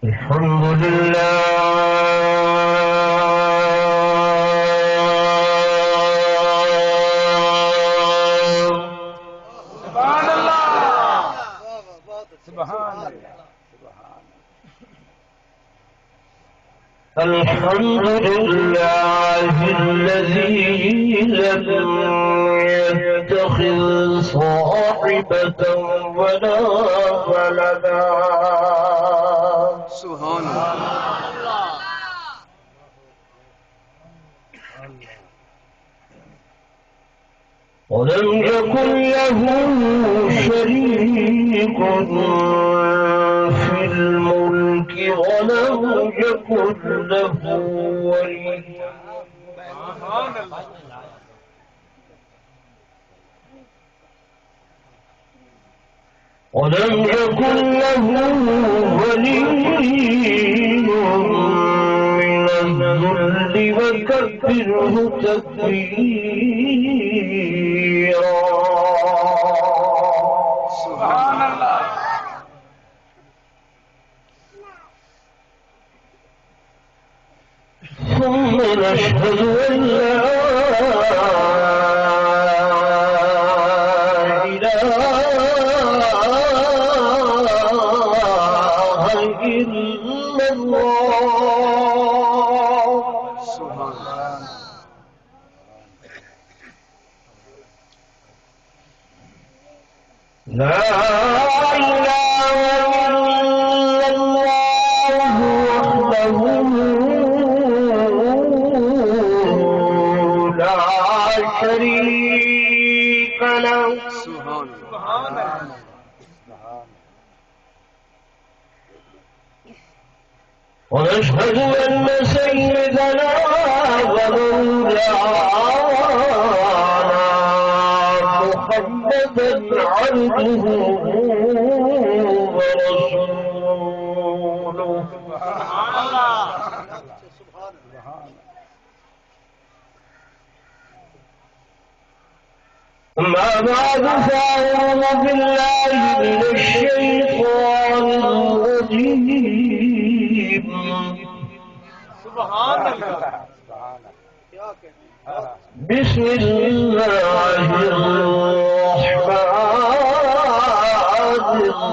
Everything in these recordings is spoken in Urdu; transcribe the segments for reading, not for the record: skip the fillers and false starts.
الحمد لله سبحان اللہ سبحان اللہ الحمد لله الذي لم يتخذ صاحبة ولا ولدا سبحان اللہ ولم يكن له شريك في الملك ولم يكن له ولي ولم يكن له ولي من الذل وكبره تكبيرا سبحان اللہ ثم نشهد أن لا لا إله إلا الله وحده لا شريك له سبحان اللہ ونشهد أن سيدنا ومولانا محمدا عبده ورسوله سبحان اللہ أما بعد فأعوذ بالله من الشيطان الرجيم سبحان اللہ بسم الله الرحمن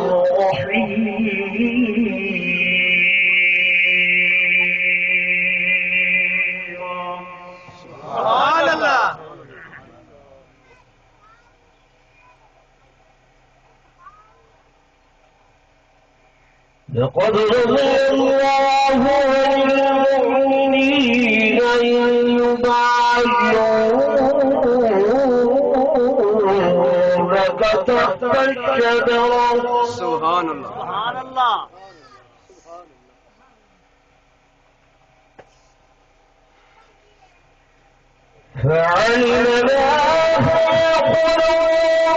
الرحيم سبحان اللہ لقد رضي الله عن المؤمنين إذ يبايعونك تحت الشجرة سبحان اللہ سبحان اللہ فعلم ما في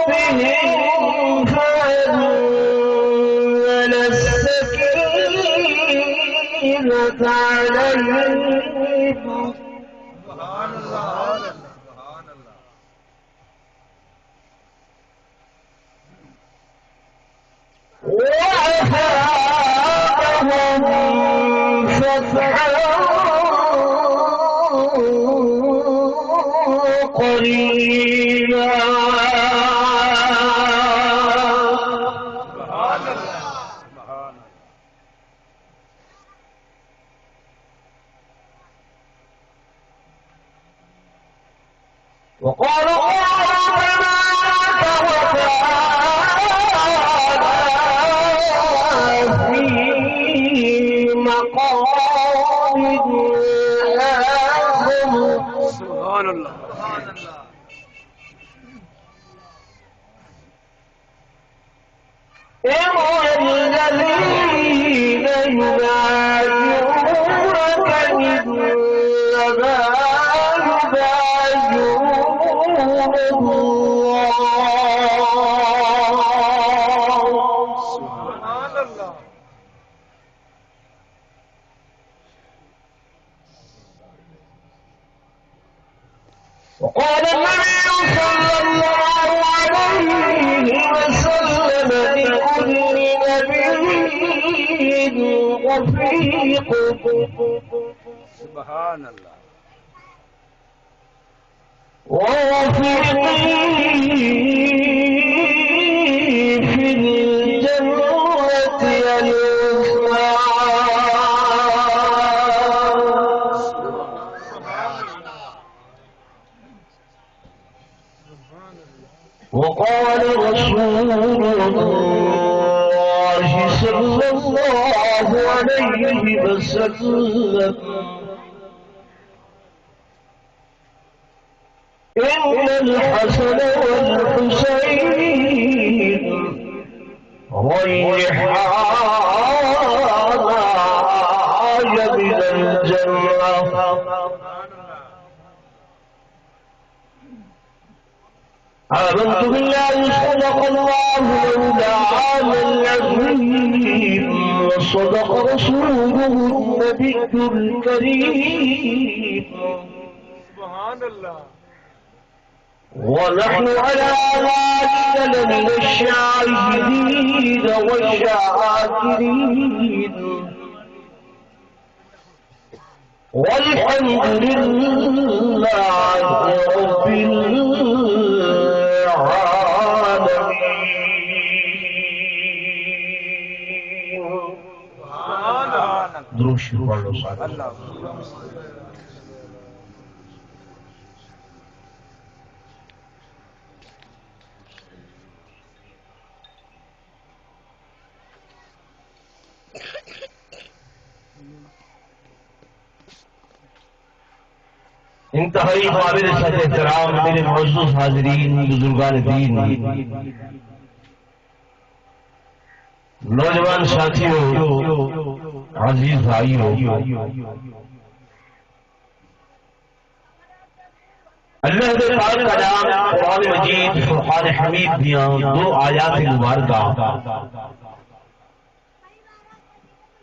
قلوبهم فأنزل السكينة عليهم سبحان اللہ سبحان اللہ وأثابهم فتحا قريبا سبحان اللہ سبحان وقال الله تبارك وتعالى في مقام آخر سبحان اللہ إن الذين يبايعونك إنما يبايعون الله سبحان اللہ وقال النبي صلى الله عليه وسلم لكل نبي رفيق سبحان الله ورفيقي في الجنة اليسرى وقال رسول الله صلى الله عليه وسلم إن الحسن والحسين ريحان من الجنة آمنت بالله صدق الله مولانا العظيم وصدق رسوله النبي الكريم سبحان الله ونحن على ذلك لمن الشاهدين والشاكرين والحمد لله رب العالمين. دروش پڑھ لو سارے. الله انتہائی قابل سچ احترام میرے معزز حاضرین، بزرگان دین، نوجوان ساتھیوں، عزیز بھائیوں، اللہ کے پاک کلام قرآن مجید فرقان حمید دیاں دو آیات مبارکہ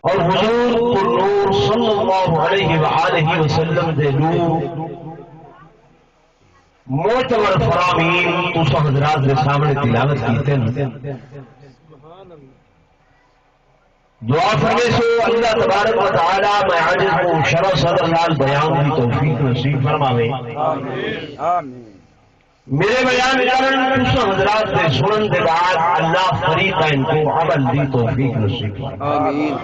اور حضور نور صلی اللہ علیہ وآلہ وسلم دے نور معتبر فرامین تساں حضرات دے سامنے تلاوت کیتے ہیں. دعا فرمے سو اللہ تبارک و تعالی میں عاجز کو شرح صدر لال بیان کی توفیق نصیب فرماوے. آمین آمین. میرے بیان کرن تساں حضرات دے سنن دے بعد اللہ فریقہ ان کو عمل دی توفیق نصیب فرماوے. آمین.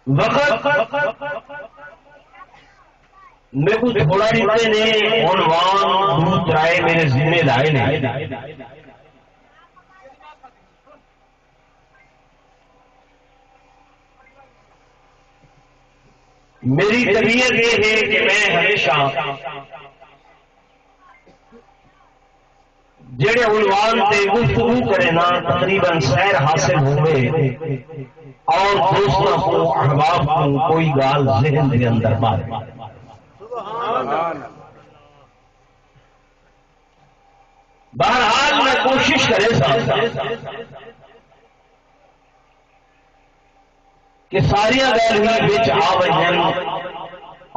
وقت میں کو تھوڑا دیتے نے عنوان دودھ رائے میرے ذمہ لائے نے. میری طبیعت یہ ہے کہ میں ہمیشہ جڑے عنوان تے گفتگو کرے نا تقریباً سیر حاصل ہوئے اور دوستوں کو احباب کو کوئی گال ذہن کے اندر مارے. بہرحال میں کوشش کرے سا کہ ساری گال ہی بچ آ وجن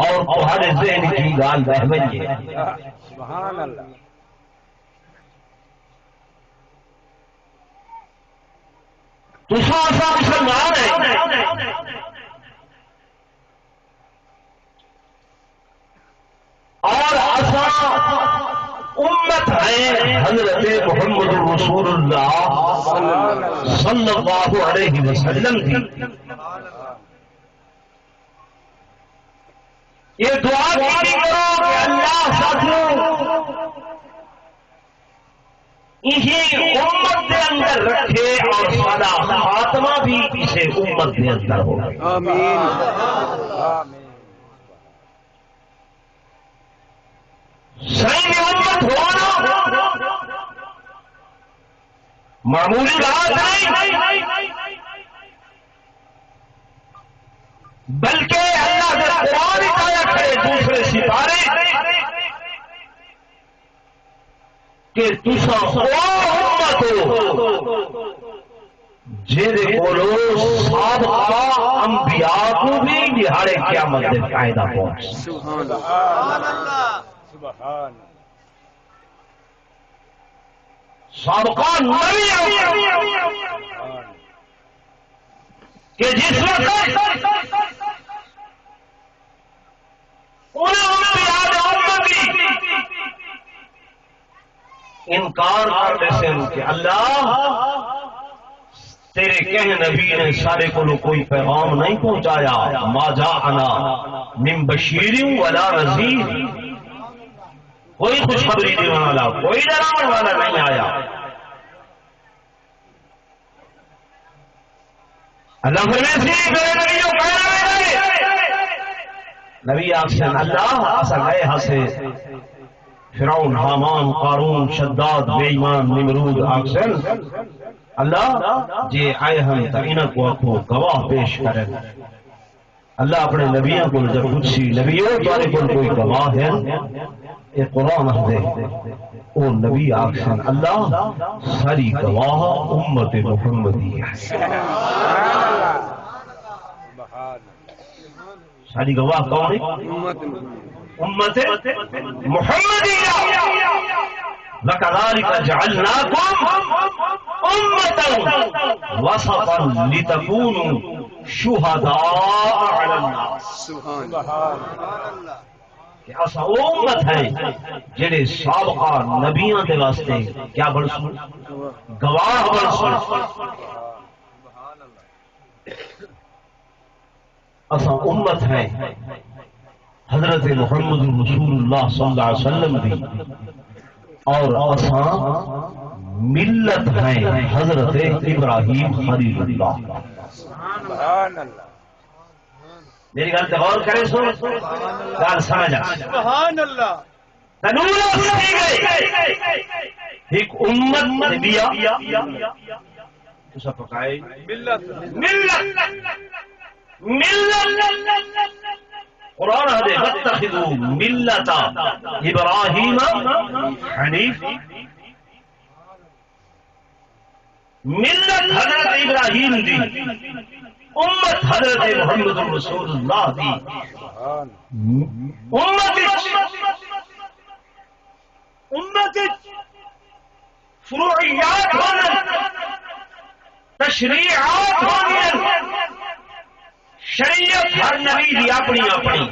اور تہاڈے ذہن کی گال بہ وجے. سبحان اللہ. تساں مسلمان ہے اور اساں امت ہے حضرت محمد رسول اللہ صلی اللہ علیہ وسلم کی. یہ دعا بھی کرو کہ اللہ ساتھوں اسے امت کے اندر رکھے اور سارا خاتمہ بھی اسے امت کے اندر ہو. آمین آمین. صحیح امت ہونا معمولی بات نہیں، بلکہ اللہ کے قرآن آیا کرے دوسرے ستارے کہ تسا وہ امت ہو جیدے کولو سابقہ انبیاء کو بھی دہاڑے قیامت دے فائدہ پہنچ سبحان اللہ سبحان سابقہ نبی کہ جس وقت انکار کرتے سے کہ اللہ تیرے کہنے نبی نے سارے کو کوئی پیغام نہیں پہنچایا، ما جاءنا من بشیر ولا نذیر، کوئی خوشخبری دینے والا کوئی ڈرانے والا نہیں آیا۔ اللہ فرمائے نبی آخر اللہ ایسا گئے ہسے فرعون حامان قارون شداد بے ایمان نمرود آخر اللہ جے آئے ہم تا انہ کو اکھو گواہ پیش کریں۔ اللہ اپنے نبیوں کو جب پوچھی نبیوں تمہارے کو کوئی گواہ ہے یہ قرآن دے او نبی آخر اللہ ساری گواہ امت محمدی ہے، ساری گواہ کون ہے؟ امت محمدیہ۔ وَكَذَلِكَ جَعَلْنَاكُمْ أُمَّةً وَسَطًا لِتَكُونُوا شُهَدَاءَ عَلَى النَّاسِ۔ سبحان اللہ کہ ایسا وہ امت ہے جڑے سابقہ نبیوں کے واسطے کیا بڑھسو گواہ بڑھسو۔ ایسا امت ہے حضرت محمد رسول اللہ صلی اللہ علیہ وسلم بھی، اور ایسا ملت ہے حضرت ابراہیم خلیل اللہ۔ سبحان اللہ میری گل تے غور کرے سو گل سمجھ آ۔ سبحان اللہ تنور ایک امت نبیا تسا پکائے ملت قرآن ہے واتخذوا ملت ابراہیم حنیف، ملت حضرت ابراہیم دی، امت حضرت محمد رسول اللہ دی، امت فروعیات ہونے، تشریعات ہونے، شریعت ہر نبی دی اپنی اپنی،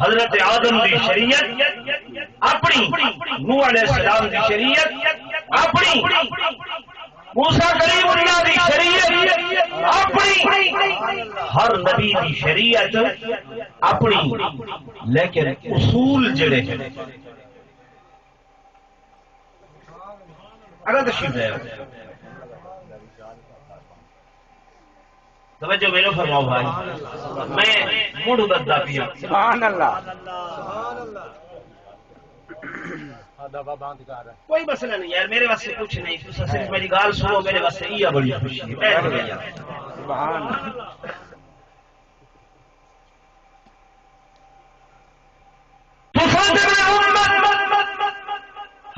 حضرت آدم دی شریعت اپنی، نوح علیہ السلام دی شریعت اپنی، موسیٰ کلیم اللہ دی شریعت اپنی، ہر نبی دی شریعت اپنی، لیکن اصول جڑے ہیں اگر تشریف ہے توجہ میرے فرماؤ بھائی، میں موڈ بدلا پیا۔ سبحان اللہ کوئی مسئلہ نہیں یار، میرے واسطے کچھ نہیں، صرف میری گال سنو، میرے واسطے یہ بڑی خوشی ہے۔ بیٹھ گئی یار سبحان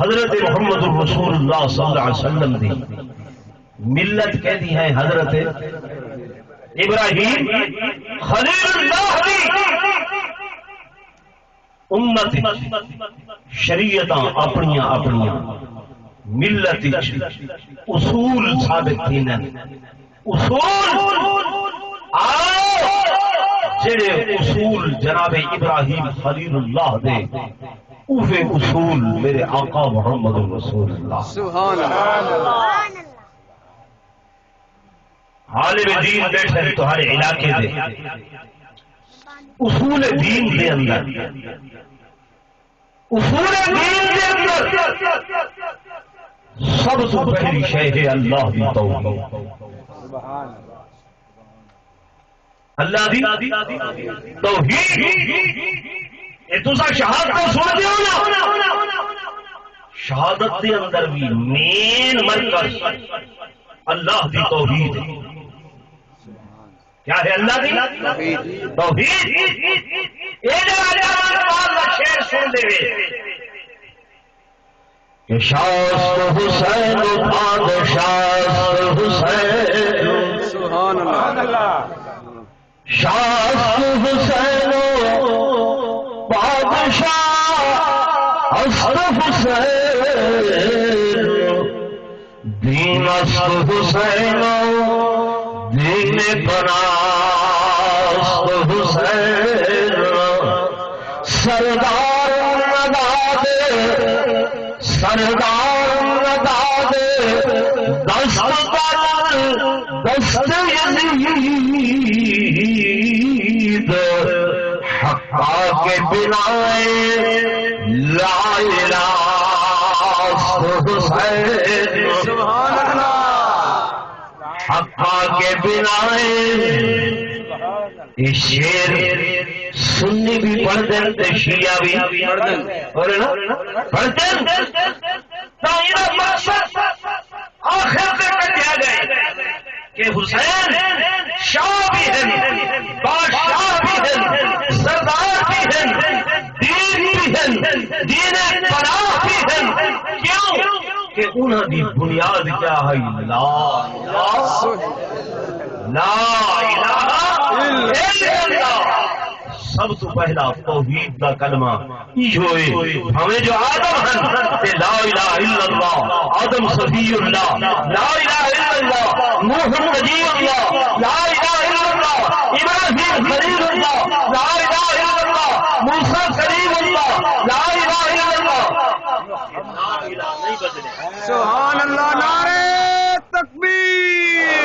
حضرت محمد رسول اللہ صلی اللہ علیہ وسلم دی ملت کہتی ہے حضرت ابراہیم خلیل اللہ دی امت شریعتاں اپنیاں اپنیاں ملت اصول ثابت تھینن، اصول آؤ جڑے اصول جناب ابراہیم خلیل اللہ دے اوہے اصول میرے آقا محمد رسول اللہ سبحان اللہ عالم دین بیٹھے تمہارے علاقے دے اصول دین دے اندر، اصول دین دے اندر سب تو پہلی شے ہے اللہ دی توحید، سبحان اللہ دی توحید۔ یہ تسا شہادت سن دیو نا، شہادت دے اندر بھی مین مرکز اللہ دی توحید ہے۔ کیا ہے اللہ دی توحید؟ یہ جو شعر سن دے کہ شاست حسین پادشاست حسین سبحان اللہ شاست حسین پادشاہ است حسین دین است حسین دین پناست حسین سردار نداد سردار نداد دست پر دست یزید حقا کے بنا لا الہ حسین سبحان اللہ حقا کے بنا یہ شیر سنی بھی پڑھتے ہیں شیعہ بھی پڑھتے ہیں آخر تک کٹیا گئے کہ حسین شاہ بھی ہیں بادشاہ بھی ہیں سردار بھی ہیں دین بھی ہیں دین پناہ بھی ہیں کیوں کہ انہوں کی بنیاد کیا ہے لا الہ الا اللہ سب تو پہلا توحید کا کلمہ یہ ہمیں جو آدم ہیں کہ لا الہ الا اللہ آدم صفی اللہ لا الہ الا اللہ نوح نبی اللہ لا الہ الا اللہ ابراہیم خلیل اللہ لا الہ الا اللہ موسیٰ کریم اللہ لا الہ الا اللہ لا الہ نہیں بدلے سبحان اللہ نعرہ تکبیر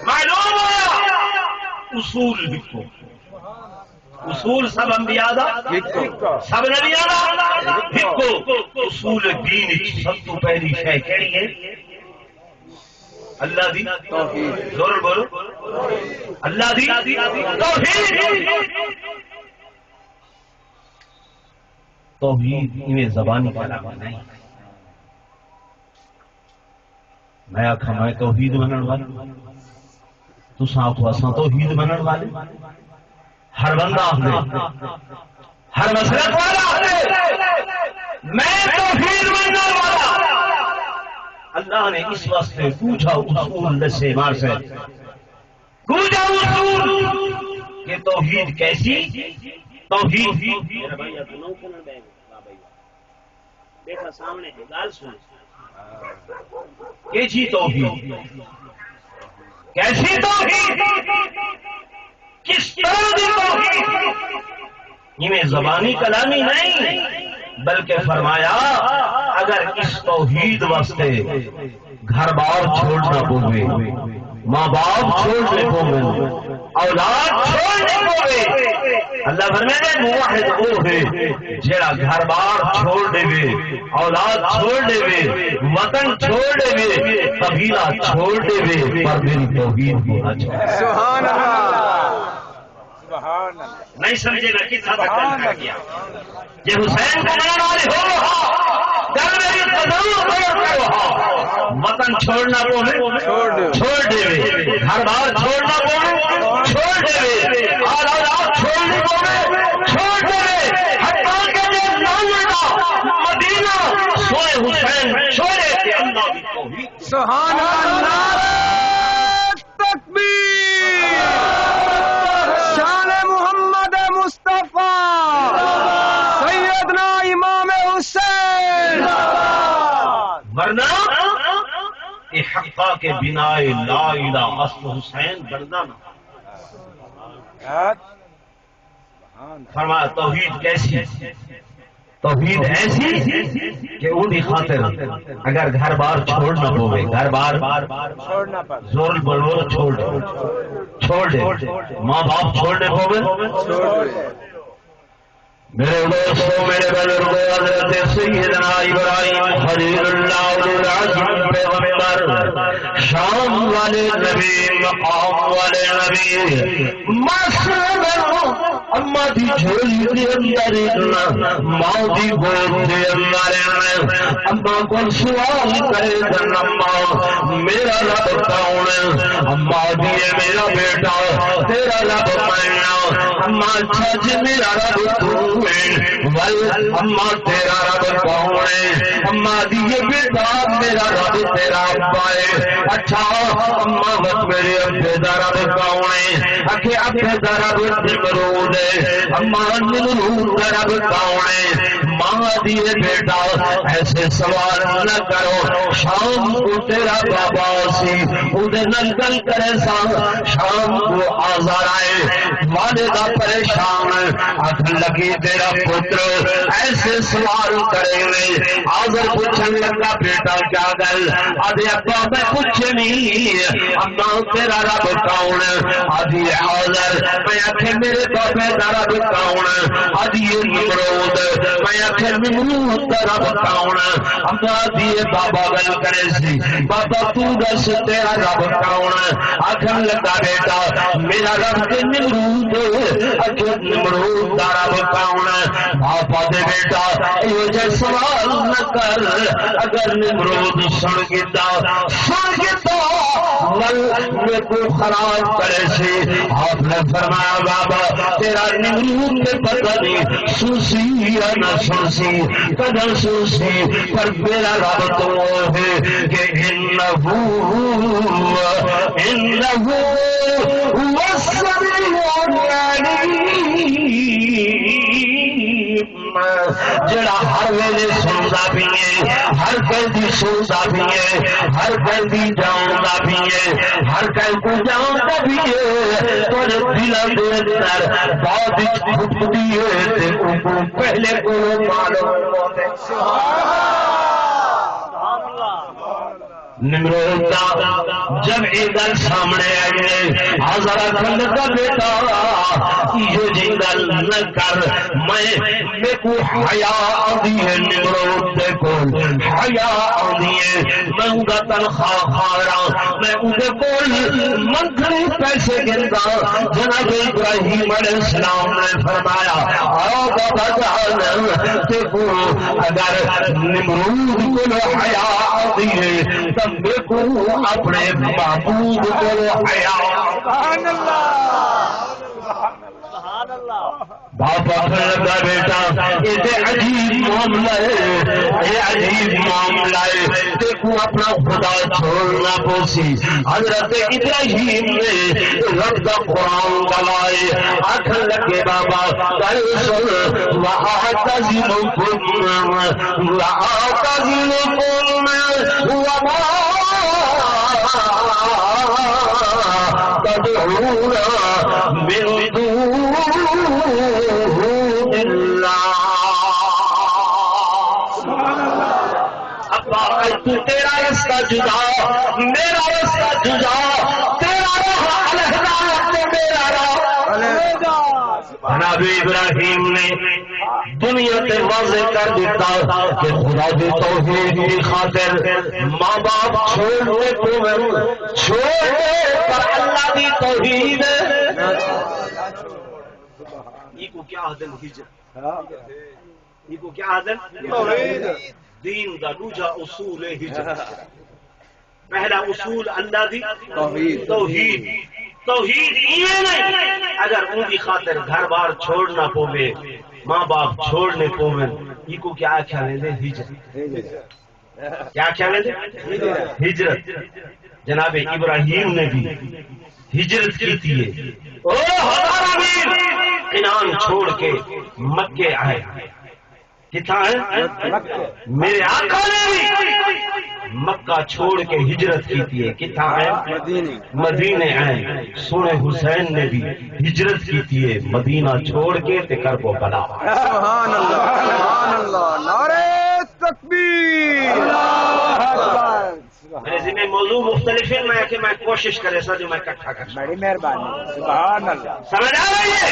معلوم ہوا اصول لکھو اصول سب انبیاء دا سب نبیاء دا لکھو اصول دین سب تو پہلی شے کیڑی ہے اللہ دی توحید زور بولو اللہ دی توحید توحید میں زبانی کلام نہیں میں آخا میں توحید منن والے تساں آخو اساں توحید منن والے ہر بندہ آخدے ہر مسلک والا آخدے میں توحید منن والا اللہ نے اس واسطے پوچھا اصول دسے مار سے پوچھا اصول کہ توحید کیسی توحید دیکھا سامنے ہے گال سن کیسی توحید کیسی توحید کس طرح کی توحید یہ زبانی کلامی نہیں بلکہ فرمایا اگر اس توحید واسطے گھر بار چھوڑنا پوے ماں باپ چھوڑنے پوے اولاد چھوڑنے پوے اللہ فرمائے موحد وہ ہے جڑا گھر بار چھوڑ دے اولاد چھوڑ دے وطن چھوڑ دے قبیلہ چھوڑ دے پر میری توحید ہونا چاہیے سبحان اللہ سبحان اللہ نہیں سمجھے گا کس حد تک کیا یہ حسین کو منانے والے ہو گھر میری قدم وطن چھوڑنا چھوڑ دے گھر بار چھوڑنا چھوڑ دے اولاد چھوڑنے چھوڑ دے حتیٰ کہ مدینہ سوئے حسین چھوڑے تھے اللہ کی توحید سبحان اللہ تکبیر شان محمد مصطفیٰ سیدنا امام حسین ورنہ یہ حقہ کے بنا لا الہ اصل حسین بننا نہ فرمایا توحید کیسی توحید ایسی کہ انہی خاطر اگر گھر بار چھوڑنا پوے گھر بار چھوڑنا پڑ زور بولو چھوڑ دے ماں باپ چھوڑنے پوے میرے دوستوں میرے بزرگوں حضرت سیدنا ابراہیم خلیل اللہ العظیم پیغمبر شام والے نبی مقام والے نبی مصر میں اما دی جھولی دے اندر ماں دی گود دے اندر اما کو سوال کرے دن اما میرا رب کون؟ اما دیے میرا بیٹا تیرا رب میں اما اچھا جی میرا رب تو ہے اما تیرا رب کون ہے؟ اما دیے بیٹا میرا رب تیرا ابا ہے اچھا اما بس میرے ابے دا رب کون ہے؟ اکھے ابے دا رب نمرود ہے اما نمرود دا رب کون ہے؟ ماں دیے بیٹا ایسے سوال نہ کرو شام کو تیرا بابا سی ادھر نل کرے سا شام کو آزار آئے والدہ پریشان آخر لگی تیرا پتر ایسے سوال کرے گے آزر پوچھنے لگا بیٹا کیا گل آدھے ابا میں کچھ نہیں اما تیرا رب کون؟ آدھی آزر میں آخر میرے بابے دا رب کون؟ آدھی نمرود میں آخر نمرود دا رب کون؟ اما دیے بابا گل کرے سی بابا تو دس تیرا رب کون؟ آخر لگا بیٹا میرا رب نمرود آخر نمرود دا رب کون؟ بابا دے بیٹا یہ جے سوال نہ کر اگر نمرود سن گتا میں کو خراب کرے سے آپ نے فرمایا بابا تیرا نمرود کے پتہ نہیں سوسی یا نہ سوسی قدر سوسی پر میرا رب تو ہے کہ انہو جڑا ہر ویلے سنتا بھی ہے ہر کہیں سنتا بھی ہے ہر کہیں جانتا بھی ہے ہر کہیں کو جانتا بھی ہے تو دل دے اندر بعد پھٹتی ہے تو پہلے کو معلوم نمرود جب ایک گل سامنے آئے آزارا کھنڈ کا بیٹا یہ جی گل نہ کر میں کو حیا آدھی ہے نمرود دے کو حیا آدھی ہے میں ان کا تنخواہ کھا رہا میں ان کے کول منتھلی پیسے گندا جناب ابراہیم علیہ السلام نے فرمایا آؤ بابا جان دیکھو اگر نمرود کو حیا آدھی ہے کو اپنے معبود کو حیا سبحان اللہ باپا لگا بیٹا یہ عجیب معاملہ ہے یہ عجیب معاملہ ہے دیکھو اپنا خدا چھوڑنا پوسی حضرت ابراہیم نے رب کا قرآن گوائے آخر لگے بابا گل سن وَأَعْتَزِلُكُمْ وَمَا تدعون من دون اللہ ابا تو تیرا رستہ جدا میرا رستہ جدا تیرا راہ علیحدہ میرا راہ علیحدہ جناب ابراہیم نے دنیا تے واضح کر دیتا کہ خدا دی توحید کی خاطر ماں باپ چھوڑنے کو چھوڑنے پر اللہ دی توحید یہ کو کیا حدن ہجرت یہ کو کیا حدن توحید دین دا دوجا اصول ہجرت پہلا اصول اللہ دی توحید توحید یہ نہیں اگر ان کی خاطر گھر بار چھوڑنا پوے ماں باپ چھوڑنے پوے یہ کو کیا کیا لیں ہجرت کیا کیا لیں ہجرت جناب ابراہیم نے بھی ہجرت کی تھی کنان چھوڑ کے مکے آئے کتنا ہے میرے آقا نے بھی مکہ چھوڑ کے ہجرت کی تھی کتنا ہے مدینے آئے سونے حسین نے بھی ہجرت کی تھی مدینہ چھوڑ کے تے کربو بلا سبحان اللہ سبحان اللہ نعرہ تکبیر اللہ اکبر میرے ذمہ موضوع مختلف ہے میں کوشش کرے سا جو میں اکٹھا کر بڑی مہربانی سبحان اللہ سمجھ آ رہی ہے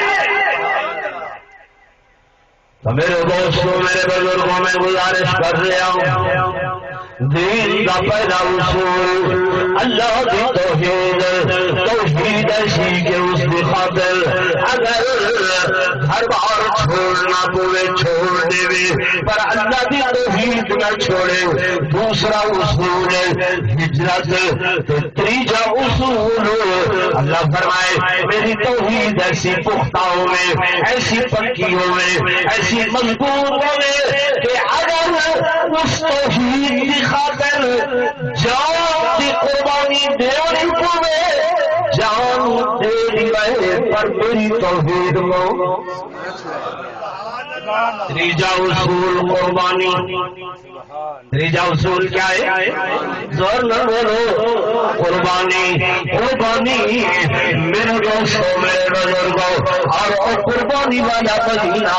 تو میرے دوستوں میرے بزرگوں میں گزارش کر رہا ہوں دین دا پہلا اصول اللہ دی توحید توحید ایسی کہ اس کی خاطر اگر ہر بار چھوڑنا پوے چھوڑ دے پر اللہ دی توحید نہ چھوڑے. دوسرا اصول ہجرت. تو تیجا اصول اللہ فرمائے میری توحید ایسی پختہ ہوئے ایسی پکی ہوئے ایسی مضبوط ہوئے کہ اگر اس توحید کی خاطر جان کی قربانی دینی پڑے جان دے رہے پر میری توحید کو. تیجا اصول قربانی. تیجا اصول کیا ہے؟ زور نہ بولو. قربانی. قربانی میرے دوستوں میرے بزرگوں اور قربانی والا مدینہ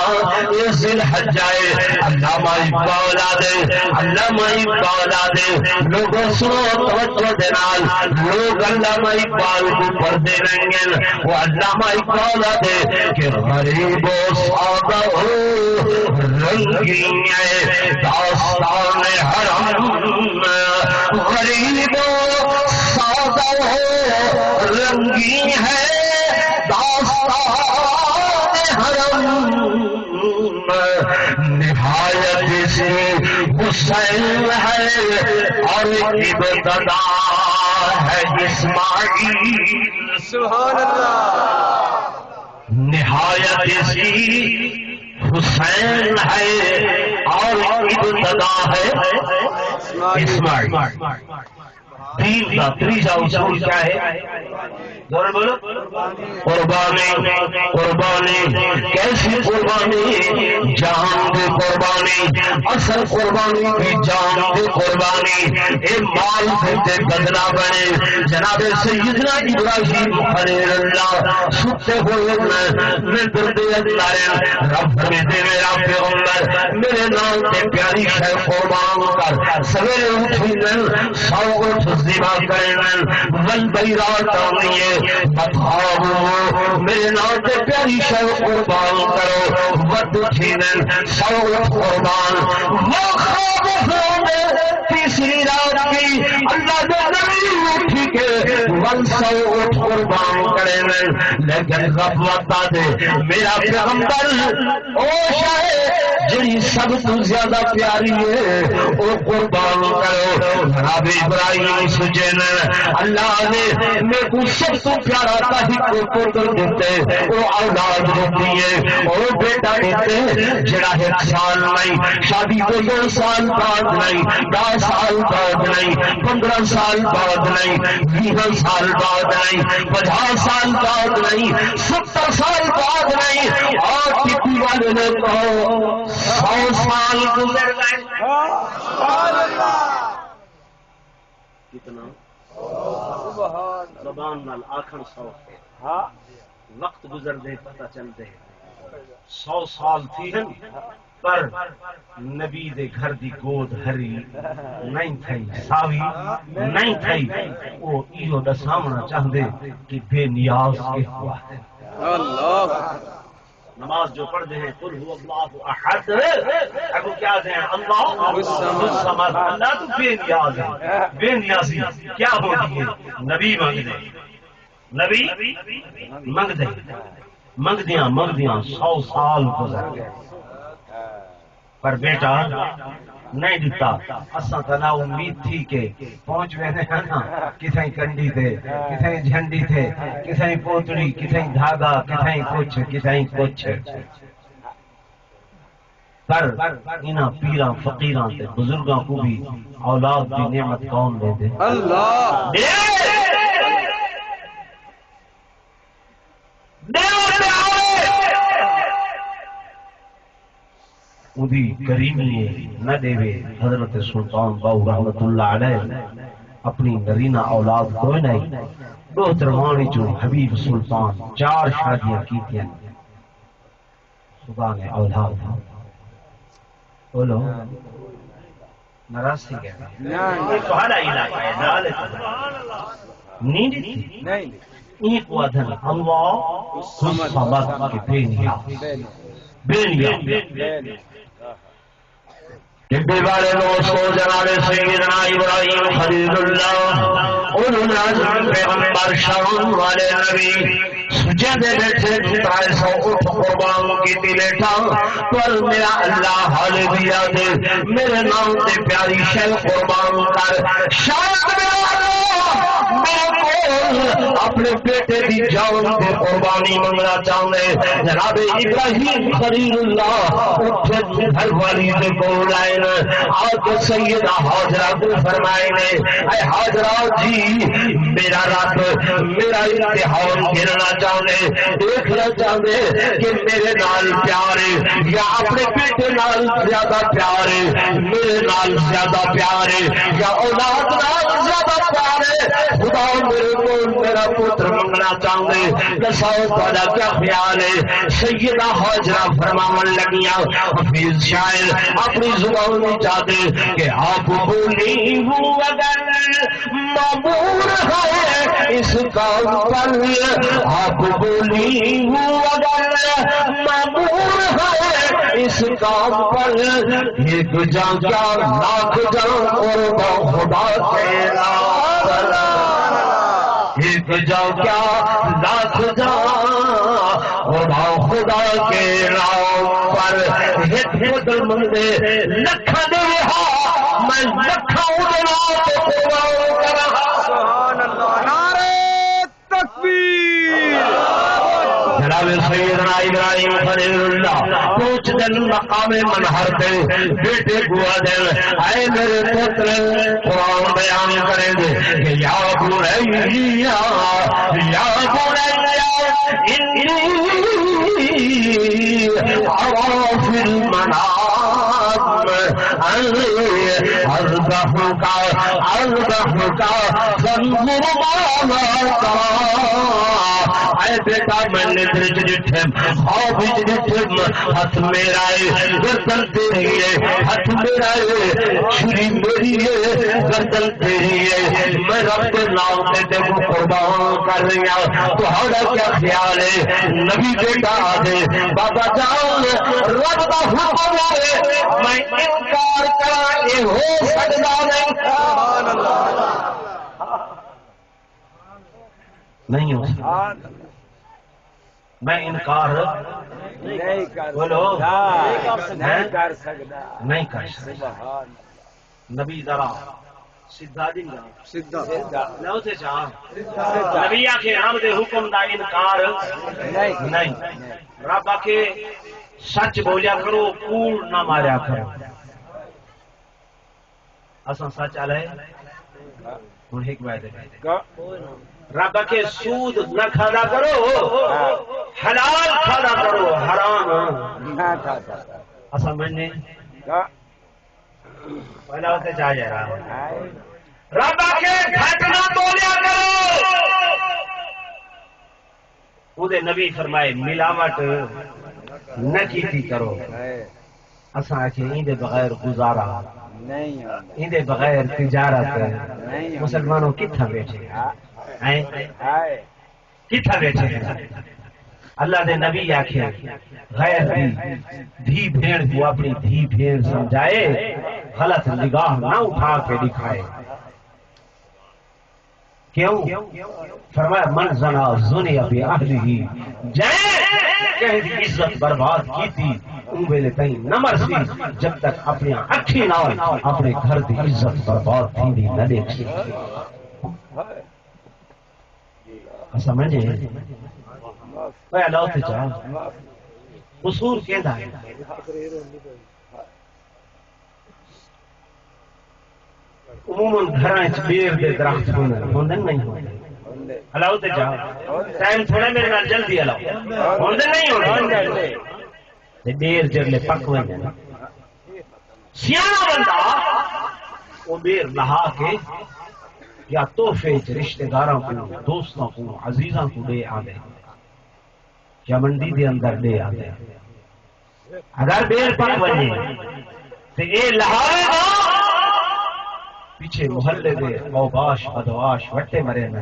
یہ ذی الحجہ ہے. علامہ اقبال آدھے علامہ اقبال آدھے لوگوں سنو توجہ دینال لوگ علامہ اقبال کو پڑھتے رہیں گے. وہ علامہ اقبال آدھے کہ غریب و سادہ ہو رنگین داستان حرم. غریب و سادہ ہو رنگین ہے داستان حرم. نہایت سے حسین ہے اور ابتدا ہے اسماعیل. سبحان اللہ. نہایت سی حسین ہے اور ابتدا ہے اسماعیل. دین کا تیجا اصول کیا ہے؟ بولو. قربانی. قربانی کیسی قربانی؟ جان کی قربانی. اصل قربانی کی جان کی قربانی. ایک مال سے بدلا بنے. جناب سیدنا ابراہیم خلیل اللہ ستے ہوئے میں درد رب نے دے میرا پیغمبر میرے نام سے پیاری شے قربان کر سویرے اٹھی سو اٹھ ذبح کریں ول بیرات آنیے بتاؤ میرے نام سے پیاری شے قربان کرو ود اٹھیں سو اٹھ قربان. وہ خواب ہونے تیسری رات کی اللہ نے نبی اٹھی کے ون سو اٹھ قربان کریں. لیکن رب بتا دے میرا پیغمبر او شاہ جڑی سب تو زیادہ پیاری ہے وہ قربان کرو. جناب ابراہیم سجن اللہ نے میرے کو سب تو پیارا کا ہی کو پتر دیتے وہ اولاد ہوتی ہے وہ بیٹا دیتے جڑا 1 سال نہیں شادی کو 2 سال بعد نہیں 10 سال بعد نہیں 15 سال بعد نہیں 20 سال بعد نہیں 50 سال بعد نہیں 70 سال بعد نہیں. اور کتنی والے نے کہو 100 سال گزر گئے. کتنا زبان نال آخر 100 وقت گزر دے پتہ چل دے 100 سال تھی ہیں پر نبی دے گھر دی گود ہری نہیں تھئی ساوی نہیں تھئی. وہ ایو دا سامنا چاہندے کہ بے نیاز کے ہوا ہے. اللہ. نماز جو پڑھتے ہیں قل هو اللہ احد ابو کیا ہیں اللہ الصمد. اللہ تو بے نیاز ہے. بے نیازی کیا ہوتی ہے؟ نبی مانگ دے نبی منگ دیاں 100 سال گزر گئے پر بیٹا نہیں دیتا. اساں تنا امید تھی کہ پہنچ ویسے ہیں نا کتھیں کنڈی تھے کتھیں جھنڈی تھے کتھیں پوتڑی کتھیں دھاگا کتھیں کچھ پر انہاں پیراں فقیراں تے بزرگاں کو بھی اولاد کی نعمت کون دے دے؟ اللہ. ادھی کریمی نہ دے حضرت سلطان باؤ رحمت اللہ علیہ اپنی نرینہ اولاد کوئی نہیں. 2 ترمانی جو حبیب سلطان 4 شادیاں کی تھیں. خدا نے اولاد بولو ناراض تھی کیا؟ یہ پہاڑا علاقہ ہے نالے نیند تھی نہیں ایک وعدن اللہ الصمد کے بے نیاز. ٹبے والے دوستو جناب سیدنا ابراہیم خلیل اللہ اولو العزم پیغمبر شان والے نبی سجدے بیٹھے 300 اٹھ قربان کی بیٹھا پر میرا اللہ حال دیا دے میرے نام تے پیاری شے قربان کر شاید میرا اللہ اپنے بیٹے دی جان تے قربانی منگنا چاہتے جناب ابراہیم خلیل اللہ اٹھے گھر والی دے کول آئے آج سیدہ حاجرہ کو فرمائے نے اے حاجرہ جی میرا رب میرا امتحان گرنا چاہتے دیکھنا چاہتے کہ میرے نال پیارے یا اپنے بیٹے نال زیادہ پیارے میرے نال زیادہ پیارے یا اولاد نال زیادہ پیارے خدا میرے کو میرا پتر منگنا چاہتے دساؤ تھوڑا کیا خیال ہے سیدہ حاجرہ فرماون لگیاں حفیظ شاعر اپنی زبان میں چاہتے کہ آپ بولی ہوں اگر معمور ہے اس کام پر آپ بولی ہوں اگر معمور ہے اس کام پر ایک جان کیا لاکھ جان اور خدا تیرا ایک جان کیا لاکھ جان اور خدا کے نام پر ایک مندے لکھا دے رہا میں لکھا سبحان اللہ نعرہ تکبیر جناب سیدنا ابراہیم خلیل اللہ پوچھ دن مقام منہر پہ بیٹے گوا دن اے میرے پتر قرآن بیان کریں گے کہ یا بنیا انی ارا فی المنام اذبحک فانظر ماذا اے بیٹا میں نظر جڑٹھم خواب جڑٹھم ہاتھ میرا ہے گردن تیری ہے ہاتھ میرا ہے چھری میری ہے گردن تیری ہے میں رب کے نام سے تیرے کو قربان کر رہی ہوں تہاڈا کیا خیال ہے نبی بیٹا آدھے بابا جان رب دا حکم ہے میں انکار کرا یہ ہو سکتا نہیں ہو سکتا میں انکار نہیں کر بولو نہیں کر سکتا نہیں کر سکتا نبی ذرا سیدھا دن سیدھا لو سے چاہ نبی آکھے رب دے حکم دا انکار نہیں رب آکھے سچ بولیا کرو کوڑ نہ ماریا کرو اساں سچ آلے ہن ایک بات ہے رب کے سود نہ کھانا کرو حلال کھانا کرو حرام نہ کھاتا اصل میں پہلا ہوتے چاہ جائے رہا رب کے گھٹنا تولیا کرو اودے نبی فرمائے ملاوٹ نہ کیتی کرو اساں آکھے ایندے بغیر گزارا نہیں ایندے بغیر تجارت مسلمانوں کتھا بیٹھے کتھا بیٹھے اللہ دے نبی آکھے غیر دھی بھیڑ کو اپنی دھی بھیڑ سمجھائے غلط نگاہ نہ اٹھا کے دکھائے کیوں فرمایا من زنا زنی بی اہلہ جائے کہ عزت برباد کی تھی ان ویلے تھی نہ مرسی جب تک اپنی اکھی نال اپنے گھر کی عزت برباد تھی نہ دیکھی سمجھے پہلا ہوتے چاہ قصور کہنا ہے عموماً گھراں بیر دے درخت ہوندے نہیں ہوندے ہلاؤ تے جا ٹائم تھوڑا میرے نال جلدی ہلاؤ ہوندے نہیں ہوندے تے بیر جڑے پک ویندے نا سیاح بندہ وہ بیر لہا کے یا تحفے رشتہ داراں کو دوستاں کو عزیزاں کو دے آندے یا منڈی دے اندر دے آندے اگر بیر پک وجے تے اے لہاوے گا پیچھے محلے دے اوباش بدواش وٹے مرے نہ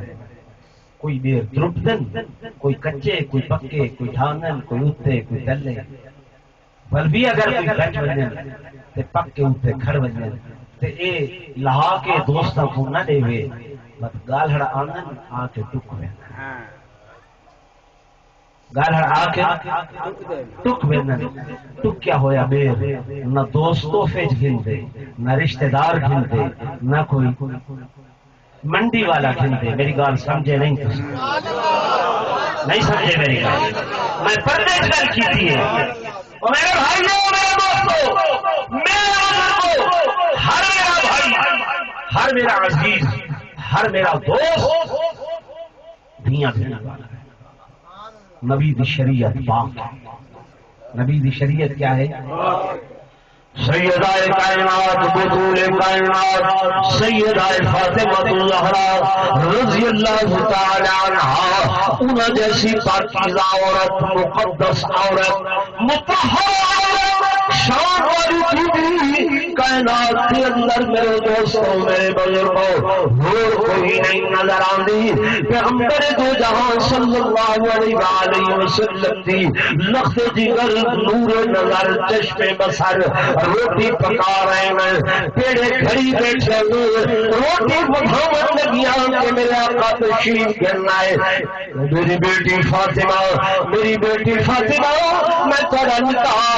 کوئی بیر درپدن کوئی کچے کوئی پکے کوئی ڈھانگن کوئی اتے کوئی تلے بل بھی اگر کوئی بیٹھ وجن تے پکے اوتے کھڑ وجن تے اے لہا کے دوستاں کو نہ دے وے مت گال ہڑا آندن آ کے ٹک وے گال ہڑا آ کے ٹک وے ٹک کیا ہویا بیر نہ دوستوں فیج گھن دے نہ رشتہ دار گھن دے نہ کوئی منڈی والا گھن دے. میری گال سمجھے نہیں تو نہیں سمجھے میری گال. میں پردے گل کی تھی میرے بھائیوں میرے دوستوں میرے ہر میرا بھائی ہر میرا عزیز ہر میرا دوست دنیا دینے والا ہے. نبی دی شریعت پاک ہے. نبی دی شریعت کیا ہے؟ سیدہ کائنات بطول کائنات سیدہ فاطمہ الزہرا رضی اللہ تعالی عنہا انہاں جیسی پاکیزہ عورت مقدس عورت مطہر عورت شان والی بیوی کائنات کے اندر میرے دوستوں میرے بزرگوں اور کوئی نہیں نظر آندی. پیغمبر دو جہاں صلی اللہ علیہ وسلم دی لخت جگر نور نظر چشم بصر روٹی پکا رہے ہیں پیڑے کھڑی بیٹھے روٹی پکاون لگیاں کہ میرے آقا تشریف کرنا ہے. میری بیٹی فاطمہ میں تیرا نکاح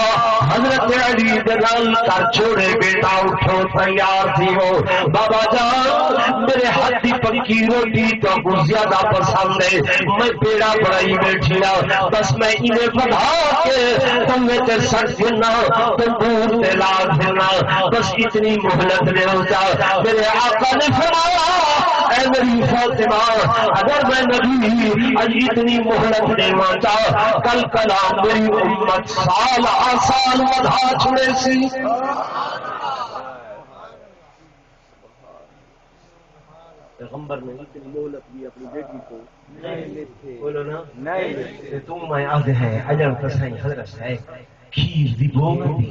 حضرت علی دلال کر چھوڑے بیٹا اٹھو تیار تھی ہو. بابا جان میرے ہاتھ کی پکی روٹی تو کچھ زیادہ پسند ہے میں پیڑا بڑائی بیٹھی ہوں بس میں انہیں بڑھا کے تمہیں تے سٹ دینا تندور تے لا دینا بس اتنی مہلت لے ہوتا. میرے آقا نے فرمایا اے میری فاطمہ اگر میں نبی آج اتنی مہلت نہیں مانتا کل کلام میری امت سال آسان بدھا چھوڑے سی. پیغمبر نے اتنی مہلت دی اپنی بیٹی کو بولو نا نہیں تم میں عہد ہے اجر تسائیں حضرت ہے کھیر دی بوگ دی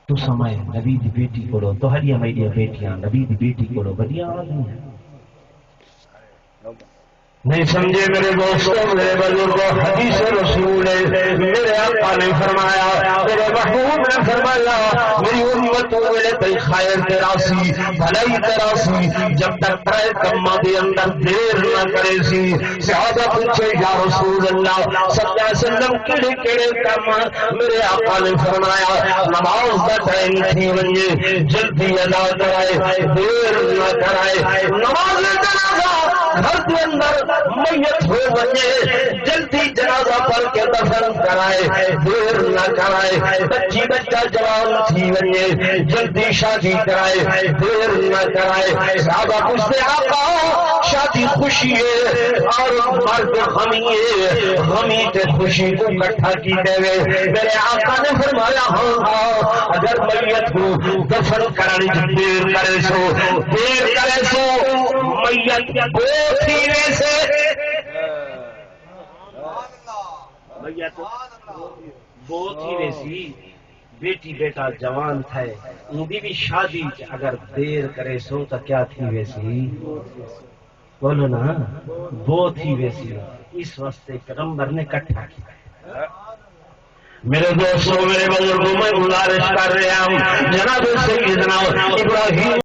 تو سمائے نبی دی بیٹی کو تو ہریاں میڈیا بیٹیاں نبی دی بیٹی کو بڑیاں آدمی ہیں. نہیں سمجھے میرے دوستوں میرے بزرگوں حدیث رسول میرے آقا نے فرمایا میرے محبوب نے فرمایا میری امت میرے تے خیر تراسی بھلائی تراسی جب تک ترے کما دے اندر دیر نہ کرے سی. صحابہ پوچھے یا رسول اللہ صلی اللہ علیہ وسلم کیڑے کیڑے کام؟ میرے آقا نے فرمایا نماز دا ٹائم تھی ونجے جلدی ادا کرائے دیر نہ کرائے. نماز جنازہ گھر کے اندر میت ہو بنے جلدی جنازہ پڑھ کے دفن کرائے دیر نہ کرائے. بچی بچہ جوان تھی بنے جلدی شادی کرائے دیر نہ کرائے. صحابہ پوچھتے آقا شادی خوشی ہے اور مرد غمی ہے غمی تے خوشی کو اکٹھا کی دے. میرے آقا نے فرمایا ہاں اگر میت کو دفن کرنے دیر کرے سو میت بوتھی سے بہت ہی ویسی بیٹی بیٹا جوان تھے ان کی بھی شادی اگر دیر کرے سو تو کیا تھی ویسی بولو نا بہت ہی ویسی. اس واسطے پیغمبر نے کٹھا کیا. میرے دوستوں میرے بزرگوں میں گزارش کر رہے ہیں جناب سیدنا ابراہیم